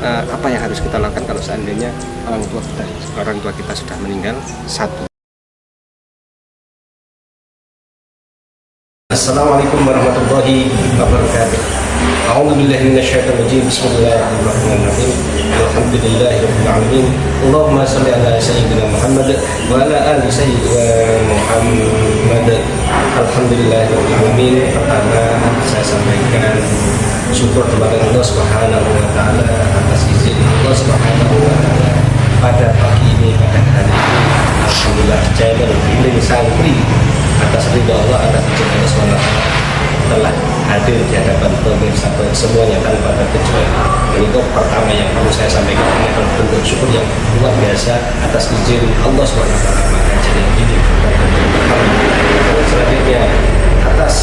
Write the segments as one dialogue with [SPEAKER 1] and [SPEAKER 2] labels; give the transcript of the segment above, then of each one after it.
[SPEAKER 1] apa yang harus kita lakukan kalau seandainya orang tua kita sudah meninggal. Satu. Assalamualaikum warahmatullahi wabarakatuh. A'udzubillahi minasyaitonirrajim. Bismillahirrahmanirrahim. Alhamdulillahirabbil alamin. Allahumma shalli ala sayyidina Muhammad wa ala ali sayyidina Muhammad. Alhamdulillahirabbil alamin. Pertama saya sampaikan syukur kepada Allah Subhanahu wa taala atas izin Allah Subhanahu wa taala pada pagi ini, pada hari ini. Alhamdulillah channel Healing Santri atas ridha Allah, atas izin Allah SWT telah hadir di hadapan pemirsa semuanya tanpa terkecuali. Ini pertama yang perlu saya sampaikan, ini adalah bentuk syukur yang luar biasa atas izin Allah SWT. Maka channel ini selanjutnya atas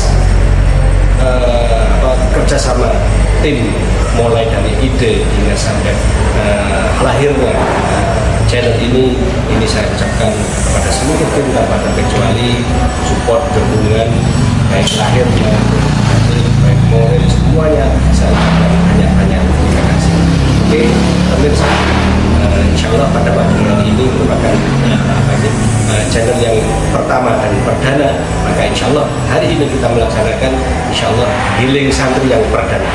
[SPEAKER 1] kerjasama tim mulai dari ide hingga sampai lahirnya channel ini saya ucapkan kepada seluruh tim tanpa terkecuali support, dukungan baik lahir maupun baik moral, semuanya saya ucapkan banyak-banyak terima kasih. Oke pemirsa, insya Allah pada pagi hari ini merupakan channel yang pertama dan perdana, maka insya Allah hari ini kita melaksanakan insya Allah Healing Santri yang perdana.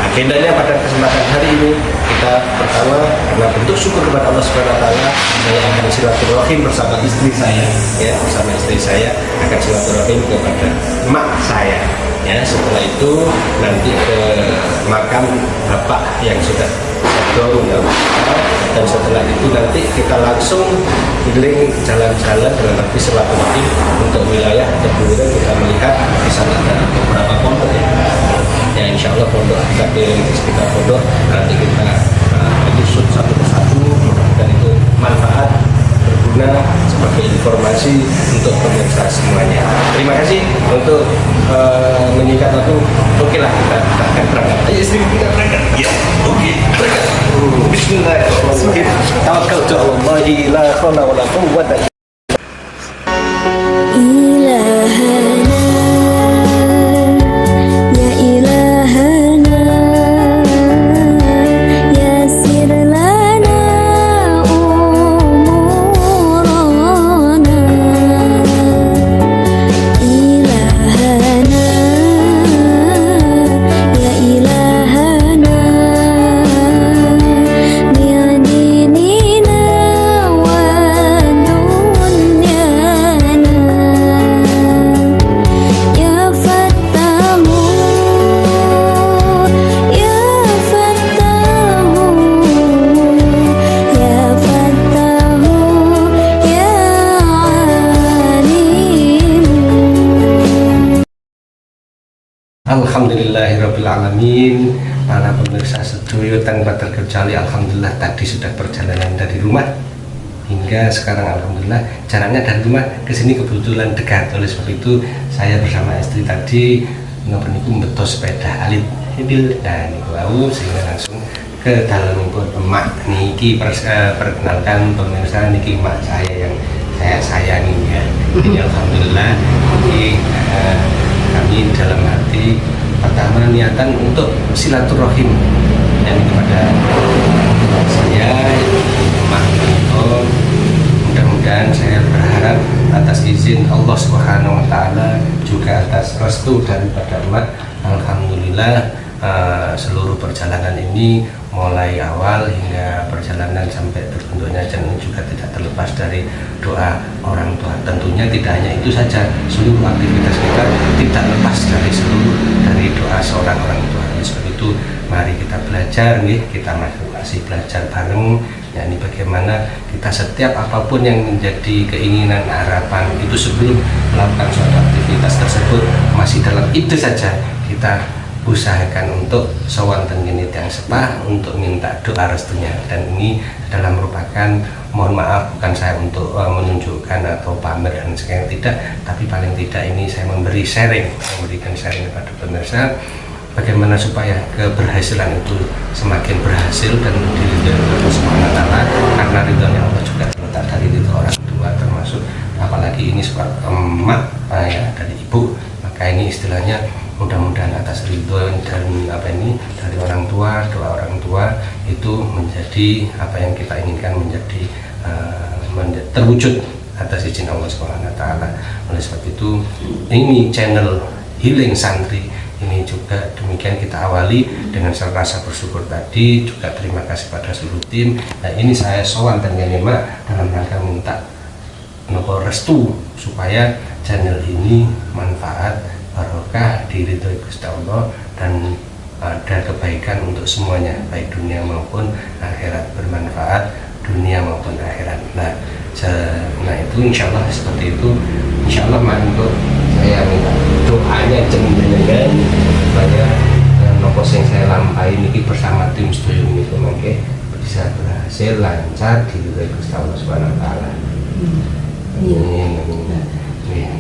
[SPEAKER 1] Agendanya pada kesempatan hari ini kita pertama karena bentuk syukur kepada Allah Subhanahu wa taala, saya akan silaturahim bersama istri saya, ya, bersama istri saya akan silaturahim kepada emak saya, ya. Setelah itu nanti ke makam bapak yang sudah dorong, ya. Dan setelah itu nanti kita langsung healing jalan-jalan dengan arti silaturahim untuk wilayah kemudian kita melihat di sana ada beberapa pondok, ya insya Allah pondok kita keliling di sekitar pondok, nanti kita shoot satu persatu, dan itu manfaat berguna sebagai informasi untuk pemirsa semuanya. Terima kasih untuk menyingkat waktu. Oke lah, kita akan berangkat. Ayo istri kita berangkat. Ya, oke, berangkat. Bismillahirrahmanirrahim. Tawakkaltu 'ala Allah, la haula wala quwwata Alhamdulillahirabbil alamin. Para pemirsa sedoyo tanpa terkecuali, alhamdulillah tadi sudah perjalanan dari rumah hingga sekarang alhamdulillah jaraknya dari rumah ke sini kebetulan dekat. Oleh sebab itu saya bersama istri tadi niku beto sepeda alit mobil dan niku wau sehingga langsung ke dalam emak niki. Perkenalkan pemirsa, niki emak saya yang saya sayangi, ya. Jadi alhamdulillah ini kami dalam hati pertama niatan untuk silaturahim dan kepada saya mudah-mudahan saya berharap atas izin Allah Subhanahu wa taala juga atas restu daripada umat, alhamdulillah seluruh perjalanan ini mulai awal hingga perjalanan sampai terbentuknya channel juga tidak terlepas dari doa orang tua. Tentunya tidak hanya itu saja, seluruh aktivitas kita tidak lepas dari doa seorang orang tua. Sebab itu mari kita belajar, nih kita masih belajar bareng, yakni bagaimana kita setiap apapun yang menjadi keinginan harapan itu sebelum melakukan suatu aktivitas tersebut masih dalam ide saja kita usahakan untuk sowan tenggini yang sepah untuk minta doa restunya. Dan ini adalah merupakan, mohon maaf bukan saya untuk menunjukkan atau pamer dan sebagainya, tidak, tapi paling tidak ini saya memberikan sharing kepada pemirsa bagaimana supaya keberhasilan itu semakin berhasil dan diridhoi Allah Subhanahu wa taala, karena ridhonya Allah juga terletak dari ridho orang tua, termasuk apalagi ini sebab emak ya dari ibu, maka ini istilahnya mudah-mudahan atas ridho dan dari orang tua, doa orang tua itu menjadi apa yang kita inginkan, menjadi terwujud atas izin Allah Subhanahu wa taala. Oleh sebab itu ini channel Healing Santri ini juga demikian kita awali dengan rasa bersyukur tadi, juga terima kasih pada seluruh tim. Nah, ini saya sowan dan ngelima dalam rangka minta nopo restu supaya channel ini manfaat, barokah, diridhoi Gusti Allah, dan ada kebaikan untuk semuanya, baik dunia maupun akhirat, bermanfaat dunia maupun akhirat. Nah itu insya Allah seperti itu. Insya Allah mangko saya minta doanya jenengan supaya nopo yang saya lampahi ini bersama tim studio ini mangke bisa berhasil lancar diridhoi Gusti Allah Subhanahu wa taala.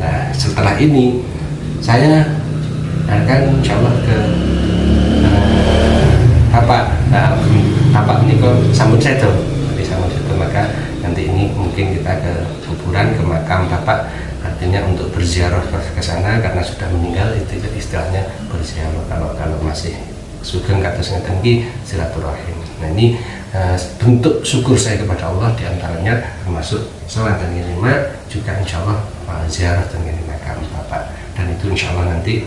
[SPEAKER 1] Nah, setelah ini saya akan insya Allah ke Bapak ini kok sambut saya tuh, maka nanti ini mungkin kita ke kuburan, ke makam Bapak, artinya untuk berziarah ke sana karena sudah meninggal, itu istilahnya berziarah. Kalau masih sugeng kados ngeten iki silaturahim. Nah ini bentuk syukur saya kepada Allah, diantaranya termasuk sholat dan ngelima, juga insya Allah ziarah dan ngelima makam Bapak. Dan itu insya Allah nanti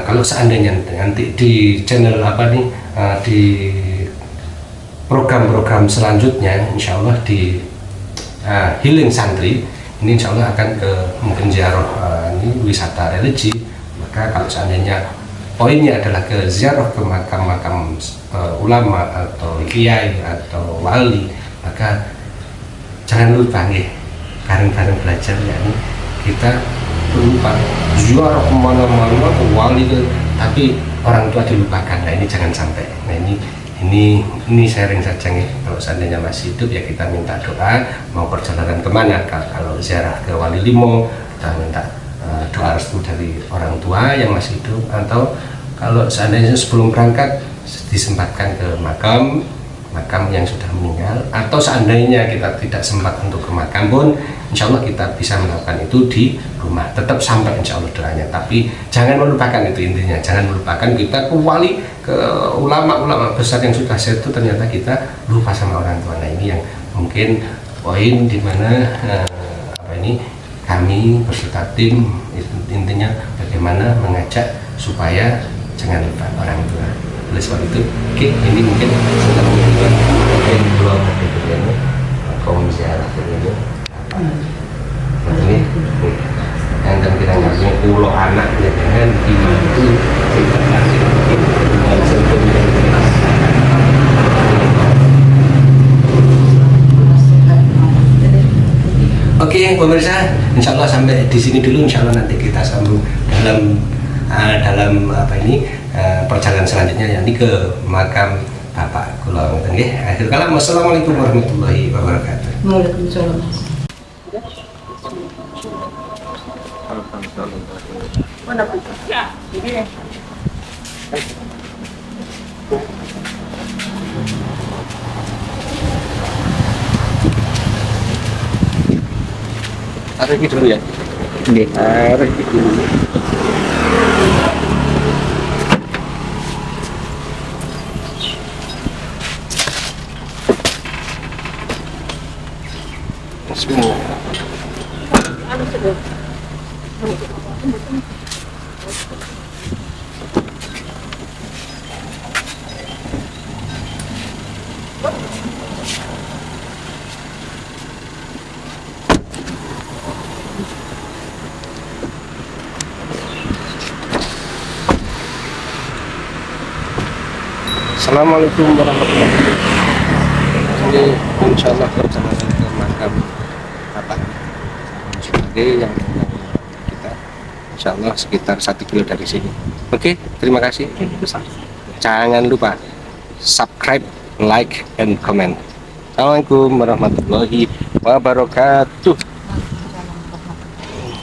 [SPEAKER 1] kalau seandainya nanti di channel di program-program selanjutnya, insya Allah di Healing Santri ini insya Allah akan ke mungkin ziarah ini wisata religi. Maka kalau seandainya poinnya adalah ke ziarah ke makam-makam ulama atau kiai atau wali, maka jangan lupa nih bareng-bareng belajar, yakni kita lupa ziarah kemana-mana ke wali tapi orang tua dilupakan. Nah ini jangan sampai. Nah ini sharing saja nih. Kalau seandainya masih hidup ya kita minta doa, mau perjalanan kemana, kalau ziarah ke Wali Limo kita minta doa restu dari orang tua yang masih hidup, atau kalau seandainya sebelum berangkat disempatkan ke makam yang sudah meninggal, atau seandainya kita tidak sempat untuk ke makam pun insya Allah kita bisa melakukan itu di rumah, tetap sampai insya Allah doanya. Tapi jangan melupakan, itu intinya, jangan melupakan kita ke wali, ke ulama-ulama besar yang sudah setu, ternyata kita lupa sama orang tua. Nah ini yang mungkin poin dimana kami beserta tim intinya bagaimana mengajak supaya jangan lupa orang tua. Oleh sebab itu, ini mungkin sudah mungkin belum ada kaum ziarah ini. Ini yang kita ngasih pulau anak ya kan, itu kita kasih Oke pemirsa, insya Allah sampai di sini dulu. Insya Allah nanti kita sambung dalam perjalanan selanjutnya, yakni ke makam Bapak kula ngoten nggih. Akhir kalam, wassalamualaikum warahmatullahi wabarakatuh.
[SPEAKER 2] Waalaikumsalam.
[SPEAKER 1] Taruh ini dulu ya.
[SPEAKER 2] Nggih.
[SPEAKER 1] Taruh ini dulu. Bismillah. Assalamualaikum warahmatullahi wabarakatuh. Ini insya Allah perjalanan ke makam Bapak sebagai yang kita insya Allah sekitar 1 kilo dari sini. Oke, terima kasih. Jangan lupa subscribe, like, and comment. Assalamualaikum warahmatullahi wabarakatuh.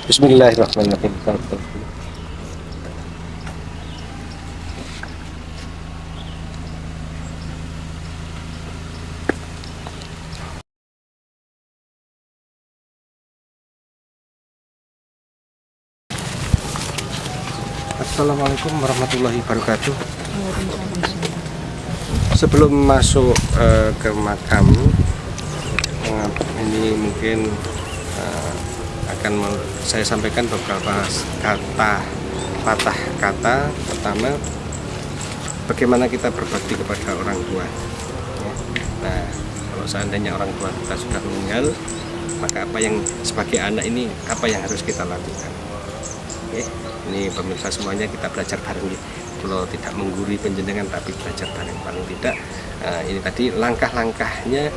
[SPEAKER 1] Bismillahirrahmanirrahim. Assalamualaikum warahmatullahi wabarakatuh. Sebelum masuk ke makam, ini mungkin saya sampaikan beberapa patah kata. Pertama, bagaimana kita berbakti kepada orang tua. Nah, kalau seandainya orang tua kita sudah meninggal, maka apa yang sebagai anak ini apa yang harus kita lakukan? Oke, ini pemirsa semuanya kita belajar bareng nih. Kalau tidak mengguri penjenengan tapi belajar bareng, paling tidak ini tadi langkah-langkahnya.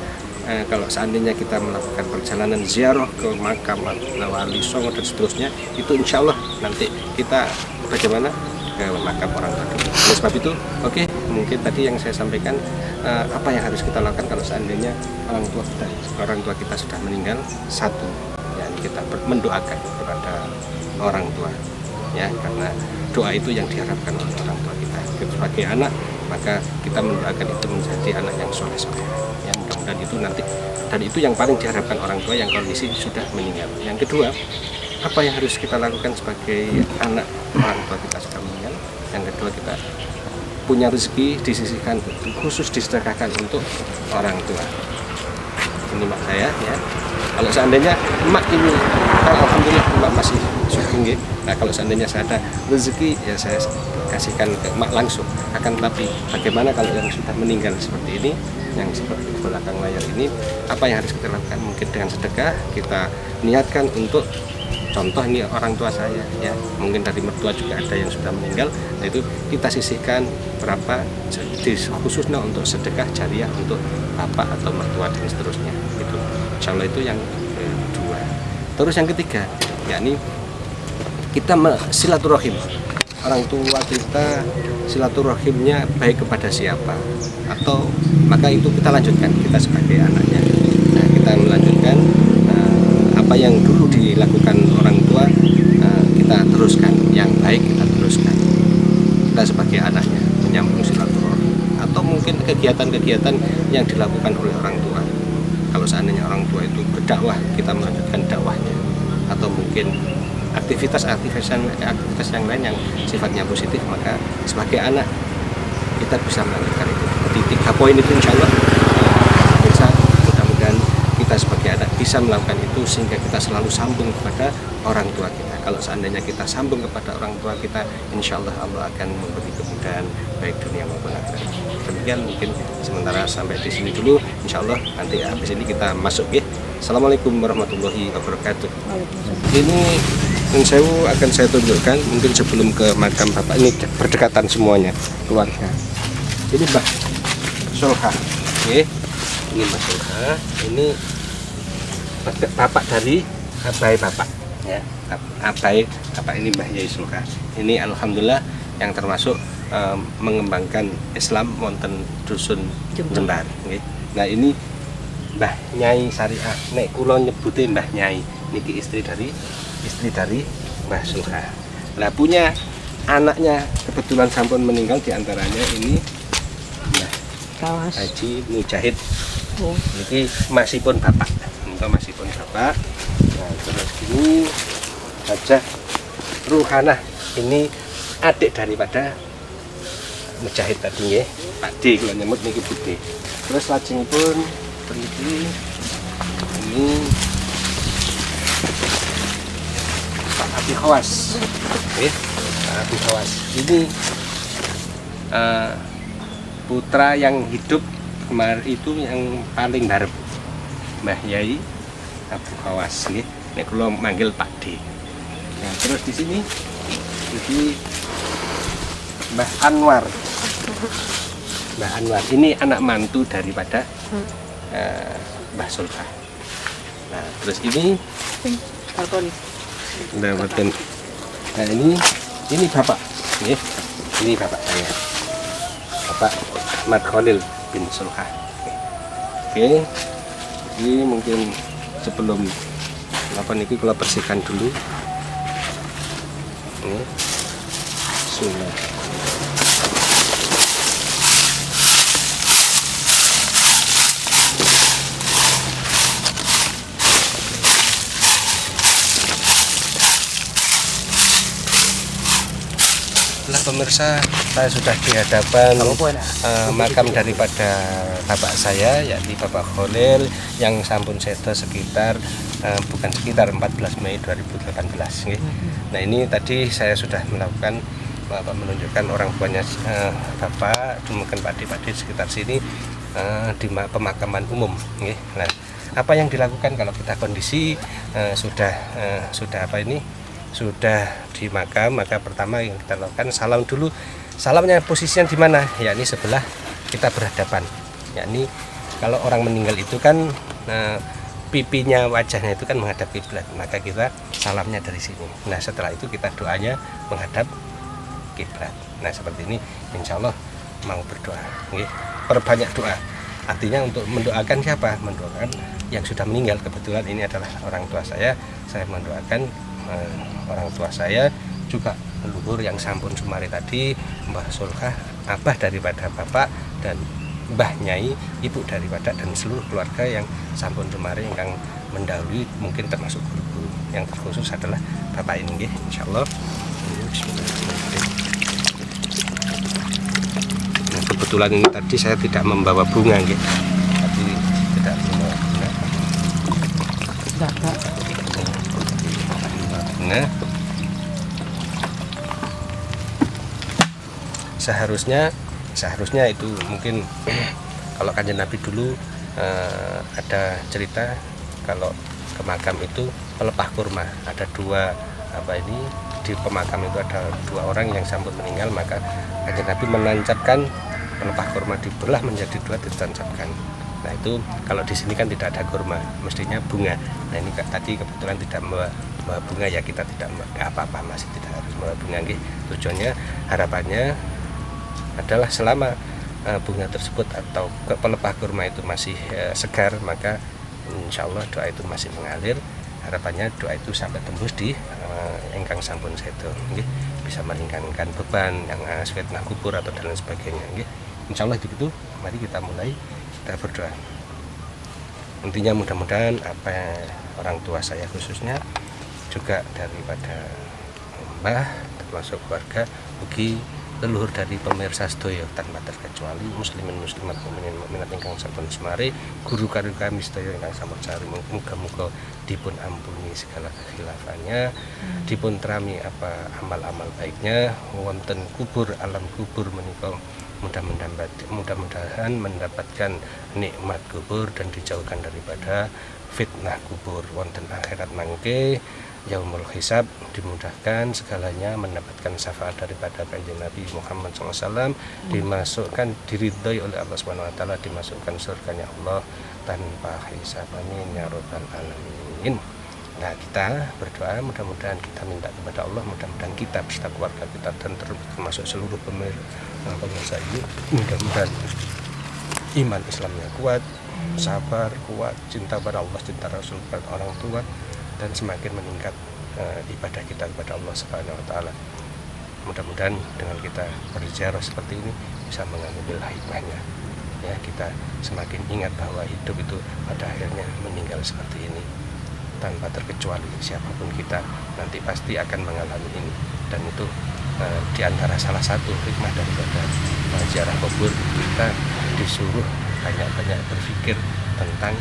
[SPEAKER 1] Kalau seandainya kita melakukan perjalanan ziarah ke makam wali songo dan seterusnya, itu insya Allah nanti kita bagaimana ke makam orang tua. Oleh sebab itu, oke, mungkin tadi yang saya sampaikan, apa yang harus kita lakukan kalau seandainya orang tua kita sudah meninggal. Satu, ya, kita mendoakan kepada orang tua, ya, karena doa itu yang diharapkan oleh orang tua kita. Sebagai anak, maka kita mendoakan itu menjadi anak yang soleh, ya, mudah-mudahan itu nanti, dan itu yang paling diharapkan orang tua yang kondisi sudah meninggal. Yang kedua, apa yang harus kita lakukan sebagai anak orang tua kita sudah meninggal? Yang kedua, kita punya rezeki disisihkan khusus disedekahkan untuk orang tua. Ini mak saya, ya. Kalau seandainya emak ini, alhamdulillah emak masih sugeng. Nah, kalau seandainya saya ada rezeki, ya saya kasihkan ke emak langsung. Akan tetapi bagaimana kalau yang sudah meninggal seperti ini, yang seperti di belakang layar ini, apa yang harus kita lakukan? Mungkin dengan sedekah kita niatkan untuk, contoh ini orang tua saya, ya, mungkin dari mertua juga ada yang sudah meninggal. Nah, itu kita sisihkan berapa khususnya untuk sedekah jariah untuk bapak atau mertua dan seterusnya. Itu insya Allah itu yang kedua. Terus yang ketiga, yakni kita silaturahim. Orang tua kita silaturahimnya baik kepada siapa, atau maka itu kita lanjutkan, kita sebagai anaknya. Nah, kita melanjutkan apa yang dulu dilakukan orang tua, kita teruskan, yang baik kita teruskan. Kita sebagai anaknya menyambung silaturahim, atau mungkin kegiatan-kegiatan yang dilakukan oleh orang tua. Kalau seandainya orang tua itu berdakwah, kita melanjutkan dakwahnya, atau mungkin aktivitas yang lain yang sifatnya positif, maka sebagai anak kita bisa melanjutkan itu. Jadi 3 poin itu insya Allah bisa, mudah-mudahan kita sebagai anak bisa melakukan itu sehingga kita selalu sambung kepada orang tua kita. Kalau seandainya kita sambung kepada orang tua kita, insya Allah Allah akan memberi kemudahan baik dunia maupun akhirat. Demikian mungkin sementara sampai di sini dulu. Insya Allah nanti habis ini kita masuk, ya. Assalamualaikum warahmatullahi wabarakatuh. Ini Sewu akan saya tunjukkan mungkin sebelum ke makam bapak. Ini berdekatan semuanya keluarga. Ini Mbah Solha, oke. Ini Mbah Solha. Ini bapak dari abai bapak, ya. Abai bapak ini Mbah Yai Solha. Ini alhamdulillah yang termasuk mengembangkan Islam wonten dusun Jembar. Nah, ini Mbah Nyai Syariah. Nek kula nyebute Mbah Nyai, niki istri dari Mbah Solha. Nah, punya anaknya kebetulan sampun meninggal, diantaranya ini Mbah Haji Mujahid. Niki masih pun bapak. Nah, terus ini Hajah Ruhanah. Ini adik daripada Mujahid tadi, ya. Pak D kalau nyebut niki Bude. Terus lajengipun ini Pak Abi Khawas, Pak Abi Khawas. Ini putra yang hidup kemarin itu yang paling barep, Mbah Yai Abu Khawas. Nek kula manggil Pak D. Nah, terus di sini Mbah Anwar. Mbah Anwar ini anak mantu daripada Mbah Solha. Nah, terus ini nah, ini bapak, ini bapak saya, Bapak Ahmad Khalil bin Solha. Oke, ini mungkin sebelum apa niki kalau bersihkan dulu. Ini sunat. pemirsa, saya sudah di hadapan makam daripada bapak saya, yakni Bapak Kholil yang sampun sedo sekitar 14 Mei 2018. Nah ini tadi saya sudah melakukan menunjukkan orang tuanya Bapak, mungkin Pak Adi sekitar sini di pemakaman umum. Nah, apa yang dilakukan kalau kita kondisi sudah di makam, maka pertama yang kita lakukan salam dulu. Salamnya posisinya di mana? Yakni sebelah kita berhadapan. Yakni kalau orang meninggal itu kan pipinya, wajahnya itu kan menghadap kiblat, maka kita salamnya dari sini. Nah setelah itu kita doanya menghadap kiblat. Nah seperti ini, insya Allah mau berdoa. Perbanyak doa. Artinya untuk mendoakan siapa? Mendoakan yang sudah meninggal. Kebetulan ini adalah orang tua saya mendoakan orang tua saya, juga leluhur yang sampun sumari tadi, Mbah Sulkah, abah daripada bapak, dan Mbah Nyai, ibu daripada, dan seluruh keluarga yang sampun sumari yang mendahului, mungkin termasuk guru-guru. Yang terkhusus adalah bapak ini, insya Allah. Nah, kebetulan ini tadi saya tidak membawa bunga, tapi tidak membawa bunga. Nah, seharusnya itu mungkin kalau Kanjeng Nabi dulu ada cerita kalau ke makam itu pelepah kurma, ada dua di pemakam itu ada dua orang yang sampun meninggal, maka Kanjeng Nabi menancapkan pelepah kurma, dibelah menjadi dua, ditancapkan. Nah itu kalau di sini kan tidak ada kurma, mestinya bunga. Nah ini tadi kebetulan tidak membawa bunga, ya kita tidak apa-apa, masih tidak harus membawa bunga. Tujuannya, harapannya adalah selama bunga tersebut atau pelepah kurma itu masih segar, maka insya Allah doa itu masih mengalir. Harapannya doa itu sampai tembus di ingkang sampun sedo, bisa meringankan beban yang fitnah kubur atau dan lain sebagainya. Insya Allah begitu. Mari kita mulai, kita berdoa. Intinya mudah-mudahan apa orang tua saya khususnya, juga daripada Mbah, termasuk keluarga, ugi leluhur dari pemirsa sedaya tanpa terkecuali, muslimin muslimat, mukminin mukminat ingkang sampun sumari, guru karo kami sedaya ingkang sampun sari, muga-muga dipun ampuni segala kekhilafane, dipun terami apa amal-amal baiknya wonten kubur, alam kubur menika, mudah-mudahan mendapatkan nikmat kubur dan dijauhkan daripada fitnah kubur wonten akhirat mangke. Yaumul hisab dimudahkan segalanya, mendapatkan syafaat daripada Kanjeng Nabi Muhammad SAW, dimasukkan, diridhoi oleh Allah SWT, dimasukkan surganya Allah tanpa hisab. Amin ya rabbal alamin. Nah kita berdoa, mudah-mudahan kita minta kepada Allah, mudah-mudahan kita beserta keluarga kita dan termasuk seluruh pemirsa ini, mudah-mudahan iman Islamnya kuat, sabar kuat, cinta pada Allah, cinta Rasul, pada orang tua, dan semakin meningkat ibadah kita kepada Allah Subhanahu wa taala. Mudah-mudahan dengan kita berziarah seperti ini bisa mengambil hikmahnya. Ya, kita semakin ingat bahwa hidup itu pada akhirnya meninggal seperti ini. Tanpa terkecuali siapapun kita nanti pasti akan mengalami ini, dan itu di antara salah satu hikmah daripada ziarah kubur, kita disuruh banyak-banyak berpikir tentang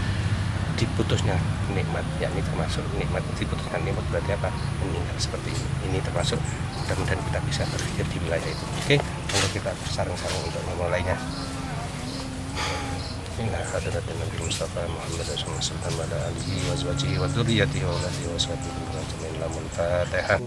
[SPEAKER 1] diputusnya nikmat, yakni termasuk nikmat, diputuskan nikmat berarti apa? Meninggal seperti ini. Ini termasuk, mudah-mudahan kita bisa berpikir di wilayah itu. Oke, untuk kita sarang-sarang untuk memulainya. Inilah hadirat Nabi Mustafa Muhammad SAW ala alihi wa azwajihi wa dzurriyyatihi wa alihi wa sahbihi wa sallam. Fatihah.